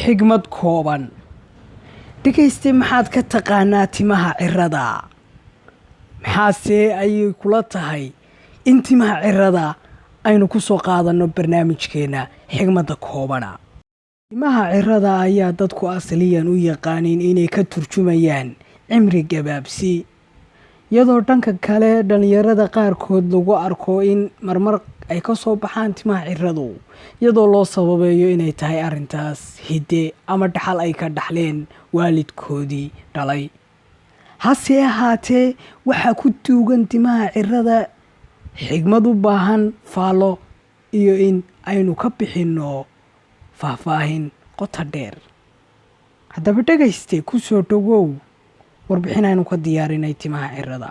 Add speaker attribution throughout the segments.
Speaker 1: xigmad kooban. Dhegayste, maxaad ka taqaanaa timaha cirrada? Maxaase ayay kula tahay in timaha cirrada aynu ku soo qaadanno barnaamijkeena xigmadda koobana? Timaha cirrada ayaa dadku asaliyan u yaqaaniin inay ka turjumayaan cimri gabaabsi, iyadoo dhanka kale dhalinyarada qaarkood lagu arko in marmar ay ka soo baxaan timaha cirradu, iyadoo loo sababeeyo inay tahay arrintaas hidde ama dhaxal ay ka dhaxleen waalidkoodii dhalay. Hase ahaatee, waxaa ku duugan timaha cirrada xigmad u baahan faallo iyo in aynu ka bixinno faahfaahin qoto dheer. Haddaba dhegayste, ku soo dhawow warbixin aynu ka diyaarinay timaha cirrada.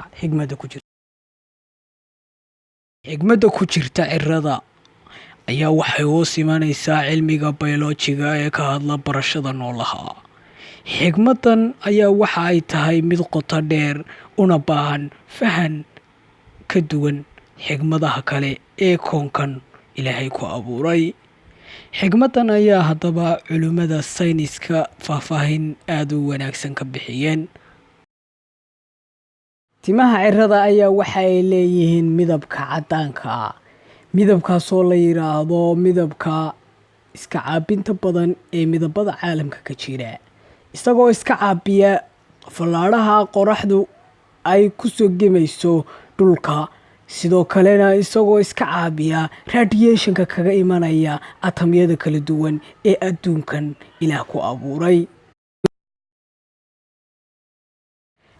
Speaker 1: Xigmadda ku jirta cirrada ayaa waxay hoos imanaysaa cilmiga biolojiga ee ka hadla barashada noolaha. Xigmaddan ayaa waxa ay tahay mid qoto dheer una baahan fahan ka duwan xigmadaha kale ee koonkan Ilaahay ku abuuray. Xigmaddan ayaa haddaba culimmada sayniska faahfaahin aad u wanaagsan ka bixiyeen. Timaha cirrada ayaa waxa ay leeyihiin midabka caddaanka ah, midabkaasoo la yiraahdo midabka iska caabinta badan ee midabada caalamka ka jira, isagoo iska caabiya fallaadhaha qoraxdu ay ku soo gemayso dhulka, sidoo kalena isagoo iska caabiya radiationka kaga imanaya atamyada kala duwan ee adduunkan Ilaah ku abuuray.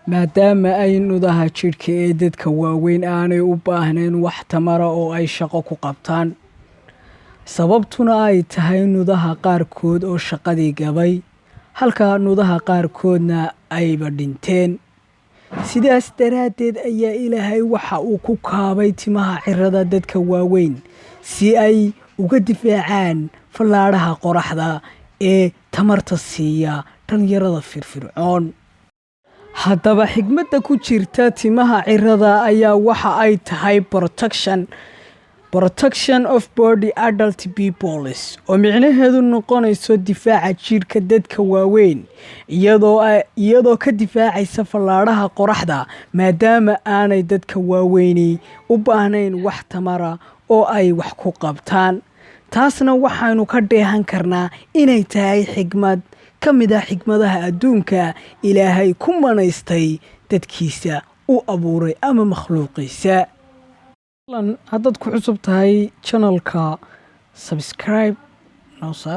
Speaker 1: Maadaama ay nudaha jidhka ee dadka waaweyn aanay u baahnayn wax tamara oo ay shaqo ku qabtaan, sababtuna ay tahay nudaha qaarkood oo shaqadii gabay, halka nudaha qaarkoodna ayba dhinteen. Sidaas daraaddeed ayaa Ilaahay waxa uu ku kaabay timaha cirrada dadka waaweyn si ay uga difaacaan fallaadhaha qoraxda ee tamarta siiya dhalinyarada firfircoon. Haddaba xigmadda ku jirta timaha cirrada ayaa waxa ay tahay protection of body adult peoples, oo micnaheedu noqonayso difaaca jidhka dadka waaweyn, iyadoo ka difaacaysa fallaadhaha qoraxda, maadaama aanay dadka waaweyni u baahnayn wax tamara oo ay wax ku qabtaan. Taasna waxaynu ka dheehan karnaa inay tahay xigmad ka mid ah xigmadaha adduunka Ilaahay ku manaystay dadkiisa u abuuray ama makhluuqiisa. Haddaad ku cusub tahay channelka, subscribe noo saar.